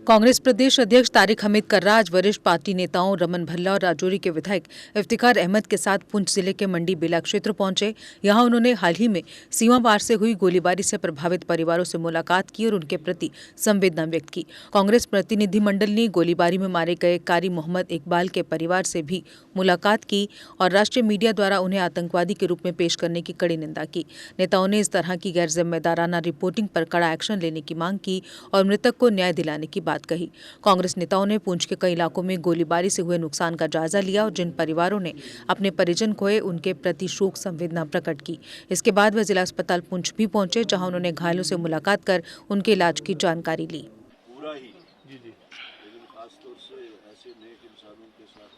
कांग्रेस प्रदेश अध्यक्ष तारिक हमीद कर्रा आज वरिष्ठ पार्टी नेताओं रमन भल्ला और राजौरी के विधायक इफ्तिखार अहमद के साथ पुंछ जिले के मंडी बेला क्षेत्र पहुंचे। यहां उन्होंने हाल ही में सीमा पार से हुई गोलीबारी से प्रभावित परिवारों से मुलाकात की और उनके प्रति संवेदना व्यक्त की। कांग्रेस प्रतिनिधिमंडल ने गोलीबारी में मारे गए कारी मोहम्मद इकबाल के परिवार से भी मुलाकात की और राष्ट्रीय मीडिया द्वारा उन्हें आतंकवादी के रूप में पेश करने की कड़ी निंदा की। नेताओं ने इस तरह की गैर जिम्मेदाराना रिपोर्टिंग पर कड़ा एक्शन लेने की मांग की और मृतक को न्याय दिलाने की बात कही। कांग्रेस नेताओं ने पुंछ के कई इलाकों में गोलीबारी से हुए नुकसान का जायजा लिया और जिन परिवारों ने अपने परिजन खोए उनके प्रति शोक संवेदना प्रकट की। इसके बाद वे जिला अस्पताल पुंछ भी पहुंचे, जहां उन्होंने घायलों से मुलाकात कर उनके इलाज की जानकारी ली। पूरा ही लेकिन खास तौर से ऐसे नेक इंसानों के साथ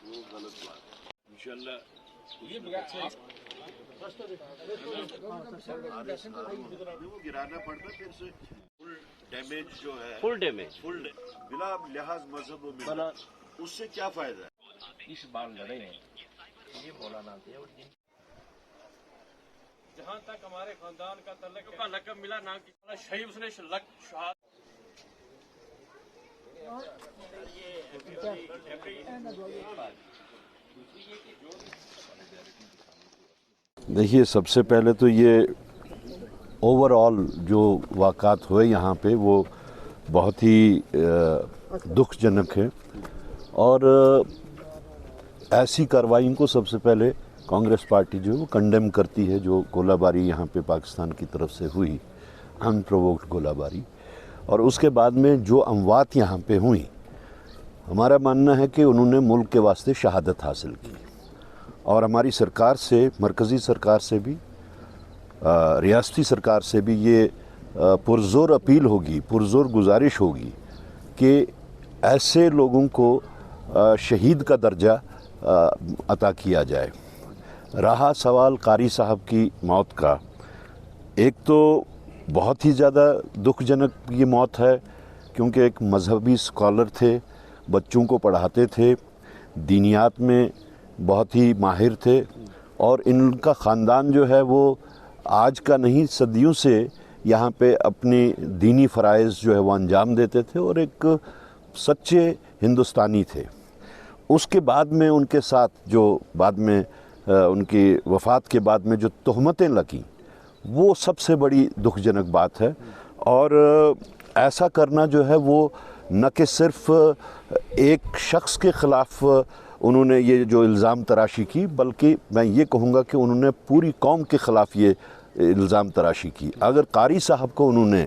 वो गलत बात है। इंशाल्लाह वो गिराना पड़ता फिर से फुल डैमेज बिना लिहाज मजहब में उससे क्या फायदा है। इस बार लड़े हैं ये बोला ना थे। जहाँ तक हमारे खानदान का तल्लुक का लक़ब मिला ना कि शहीद उसने शहादत देखिए, सबसे पहले तो ये ओवरऑल जो वाक़ात हुए यहाँ पे वो बहुत ही दुखजनक है और ऐसी कार्रवाई को सबसे पहले कांग्रेस पार्टी जो है वो कंडेम करती है। जो गोलाबारी यहाँ पे पाकिस्तान की तरफ से हुई, अनप्रोवोक्ड गोलाबारी, और उसके बाद में जो अमवात यहाँ पे हुई, हमारा मानना है कि उन्होंने मुल्क के वास्ते शहादत हासिल की और हमारी सरकार से, मरकज़ी सरकार से भी, रियासती सरकार से भी ये पुरज़ोर अपील होगी, पुरज़ोर गुजारिश होगी कि ऐसे लोगों को शहीद का दर्जा अता किया जाए। रहा सवाल कारी साहब की मौत का, एक तो बहुत ही ज़्यादा दुखजनक ये मौत है क्योंकि एक मजहबी स्कॉलर थे, बच्चों को पढ़ाते थे, दीनियात में बहुत ही माहिर थे और इनका ख़ानदान जो है वो आज का नहीं सदियों से यहाँ पे अपनी दीनी फ़राइज़ जो है वो अंजाम देते थे और एक सच्चे हिंदुस्तानी थे। उसके बाद में उनके साथ जो बाद में उनकी वफ़ात के बाद में जो तोहमतें लगी, वो सबसे बड़ी दुखजनक बात है। और ऐसा करना जो है वो न कि सिर्फ़ एक शख्स के ख़िलाफ़ उन्होंने ये जो इल्ज़ाम तराशी की, बल्कि मैं ये कहूँगा कि उन्होंने पूरी कौम के ख़िलाफ़ ये इल्ज़ाम तराशी की। अगर कारी साहब को उन्होंने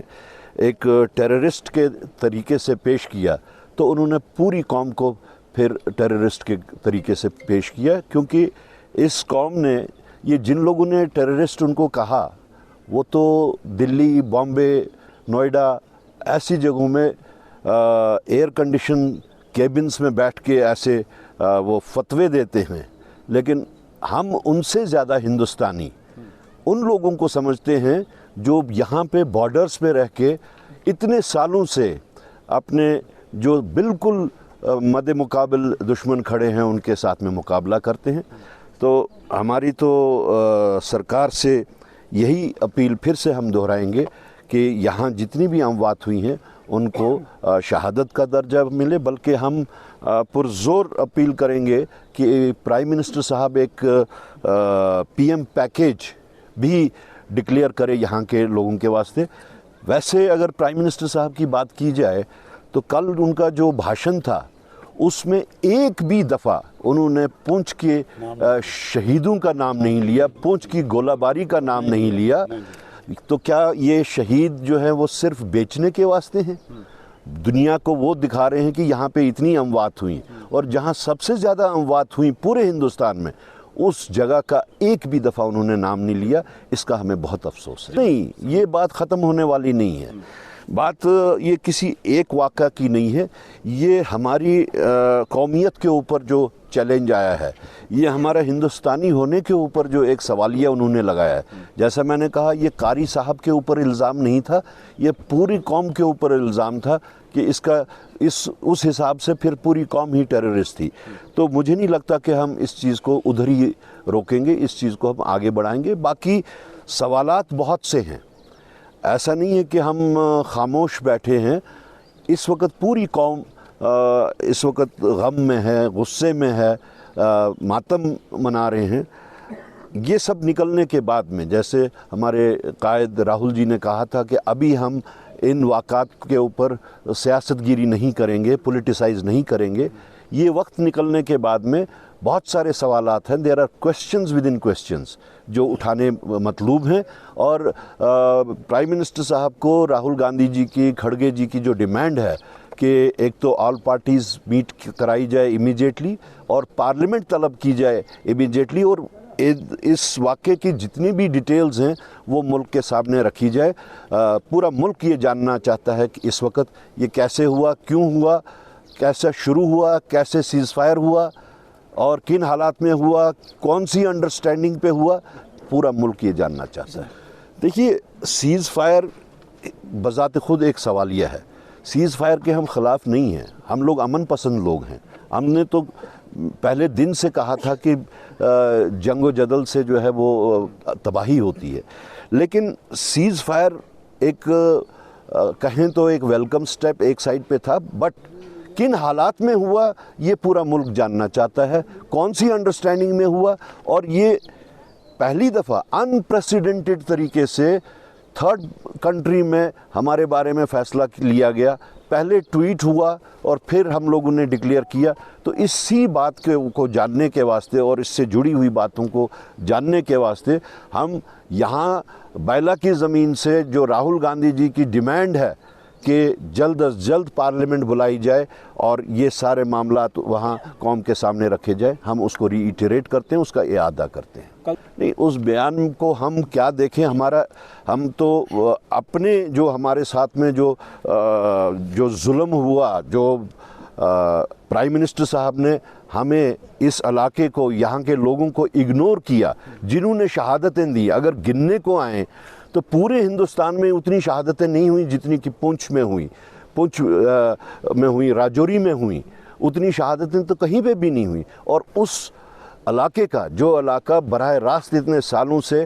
एक टेररिस्ट के तरीके से पेश किया तो उन्होंने पूरी कौम को फिर टेररिस्ट के तरीके से पेश किया, क्योंकि इस कौम ने, ये जिन लोगों ने टेररिस्ट उनको कहा, वो तो दिल्ली, बॉम्बे, नोएडा ऐसी जगहों में एयर कंडीशन केबिन्स में बैठ के ऐसे वो फतवे देते हैं। लेकिन हम उनसे ज़्यादा हिंदुस्तानी उन लोगों को समझते हैं जो यहाँ पे बॉर्डर्स पे रह के इतने सालों से अपने जो बिल्कुल मद्दे मुकाबिल दुश्मन खड़े हैं उनके साथ में मुकाबला करते हैं। तो हमारी तो सरकार से यही अपील फिर से हम दोहराएंगे कि यहाँ जितनी भी अमवात हुई हैं उनको शहादत का दर्जा मिले, बल्कि हम पुरज़ोर अपील करेंगे कि प्राइम मिनिस्टर साहब एक पीएम पैकेज भी डिक्लेयर करे यहाँ के लोगों के वास्ते। वैसे अगर प्राइम मिनिस्टर साहब की बात की जाए तो कल उनका जो भाषण था उसमें एक भी दफ़ा उन्होंने पुंछ के शहीदों का नाम नहीं लिया, पुंछ की गोलाबारी का नाम नहीं लिया। तो क्या ये शहीद जो है वो सिर्फ बेचने के वास्ते हैं? दुनिया को वो दिखा रहे हैं कि यहाँ पे इतनी अमवात हुई, और जहाँ सबसे ज़्यादा अमवात हुई पूरे हिंदुस्तान में, उस जगह का एक भी दफ़ा उन्होंने नाम नहीं लिया। इसका हमें बहुत अफसोस है। नहीं, ये बात ख़त्म होने वाली नहीं है। बात ये किसी एक वाक़या की नहीं है, ये हमारी कौमियत के ऊपर जो चैलेंज आया है, ये हमारा हिंदुस्तानी होने के ऊपर जो एक सवालिया उन्होंने लगाया है। जैसा मैंने कहा, ये कारी साहब के ऊपर इल्ज़ाम नहीं था, ये पूरी कौम के ऊपर इल्ज़ाम था कि इसका उस हिसाब से फिर पूरी कौम ही टेररिस्ट थी। तो मुझे नहीं लगता कि हम इस चीज़ को उधर ही रोकेंगे, इस चीज़ को हम आगे बढ़ाएंगे। बाकी सवालात बहुत से हैं, ऐसा नहीं है कि हम खामोश बैठे हैं। इस वक्त पूरी कौम इस वक्त गम में है, गुस्से में है, मातम मना रहे हैं। ये सब निकलने के बाद में, जैसे हमारे कायद राहुल जी ने कहा था कि अभी हम इन वाक़ात के ऊपर सियासतगिरी नहीं करेंगे, पॉलिटिसाइज़ नहीं करेंगे, ये वक्त निकलने के बाद में बहुत सारे सवालात हैं, there are questions within questions जो उठाने मतलूब हैं। और प्राइम मिनिस्टर साहब को राहुल गांधी जी की, खड़गे जी की जो डिमांड है कि एक तो ऑल पार्टीज़ मीट कराई जाए इमीडिएटली और पार्लियामेंट तलब की जाए इमीडिएटली, और इस वाक़े की जितनी भी डिटेल्स हैं वो मुल्क के सामने रखी जाए। पूरा मुल्क ये जानना चाहता है कि इस वक्त ये कैसे हुआ, क्यों हुआ, कैसे शुरू हुआ, कैसे सीज़ फायर हुआ और किन हालात में हुआ, कौन सी अंडरस्टैंडिंग पे हुआ, पूरा मुल्क ये जानना चाहता है। देखिए, सीज़ फायर बज़ात ख़ुद एक सवालिया है। सीज़ फायर के हम ख़िलाफ़ नहीं हैं, हम लोग अमन पसंद लोग हैं। हमने तो पहले दिन से कहा था कि जंग व जदल से जो है वो तबाही होती है, लेकिन सीज़ फायर एक कहें तो एक वेलकम स्टेप एक साइड पे था, बट किन हालात में हुआ ये पूरा मुल्क जानना चाहता है, कौन सी अंडरस्टैंडिंग में हुआ। और ये पहली दफ़ा अनप्रेसिडेंटेड तरीके से थर्ड कंट्री में हमारे बारे में फ़ैसला लिया गया। पहले ट्वीट हुआ और फिर हम लोगों ने डिक्लेयर किया। तो इसी बात को जानने के वास्ते और इससे जुड़ी हुई बातों को जानने के वास्ते हम यहाँ बैला की ज़मीन से जो राहुल गांधी जी की डिमांड है कि जल्द अज जल्द पार्लियामेंट बुलाई जाए और ये सारे मामलात वहाँ कौम के सामने रखे जाए, हम उसको रीइटरेट करते हैं, उसका इआदा करते हैं। नहीं, उस बयान को हम क्या देखें, हम तो अपने जो हमारे साथ में जो जुल्म हुआ, जो प्राइम मिनिस्टर साहब ने हमें इस इलाके को, यहाँ के लोगों को इग्नोर किया, जिन्होंने शहादतें दी, अगर गिनने को आएँ तो पूरे हिंदुस्तान में उतनी शहादतें नहीं हुई जितनी कि पुंछ में हुई, राजौरी में हुई, उतनी शहादतें तो कहीं पे भी नहीं हुई। और उस इलाके का जो इलाका बराह रास्त इतने सालों से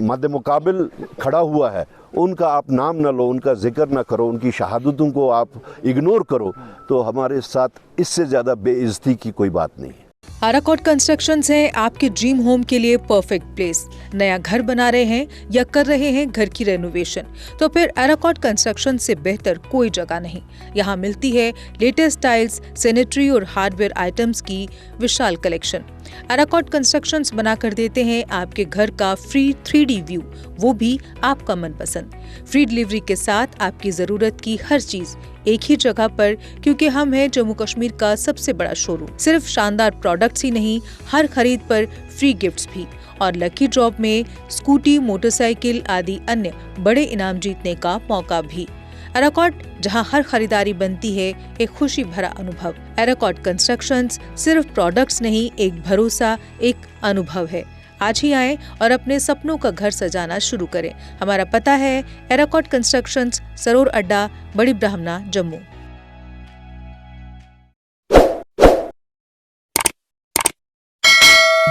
मद्दे मुकाबिल खड़ा हुआ है, उनका आप नाम न लो, उनका जिक्र न करो, उनकी शहादतों को आप इग्नोर करो, तो हमारे साथ इससे ज़्यादा बेइज्जती की कोई बात नहीं है। आराकोट कंस्ट्रक्शंस है आपके ड्रीम होम के लिए परफेक्ट प्लेस। नया घर बना रहे हैं या कर रहे हैं घर की रेनोवेशन, तो फिर आराकोट कंस्ट्रक्शन से बेहतर कोई जगह नहीं। यहाँ मिलती है लेटेस्ट टाइल्स, सैनिटरी और हार्डवेयर आइटम्स की विशाल कलेक्शन। आराकोट कंस्ट्रक्शंस बना कर देते हैं आपके घर का फ्री 3D व्यू, वो भी आपका मनपसंद। फ्री डिलीवरी के साथ आपकी जरूरत की हर चीज एक ही जगह पर, क्योंकि हम हैं जम्मू कश्मीर का सबसे बड़ा शोरूम। सिर्फ शानदार प्रोडक्ट्स ही नहीं, हर खरीद पर फ्री गिफ्ट्स भी और लकी ड्रॉप में स्कूटी, मोटरसाइकिल आदि अन्य बड़े इनाम जीतने का मौका भी। आराकोट, जहां हर खरीदारी बनती है एक खुशी भरा अनुभव। आराकोट कंस्ट्रक्शंस सिर्फ प्रोडक्ट्स नहीं, एक भरोसा, एक अनुभव है। आज ही आएं और अपने सपनों का घर सजाना शुरू करें। हमारा पता है आराकोट कंस्ट्रक्शंस, सरोर अड्डा, बड़ी ब्राह्मणा, जम्मू।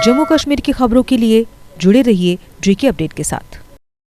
जम्मू कश्मीर की खबरों के लिए जुड़े रहिए GK अपडेट के साथ।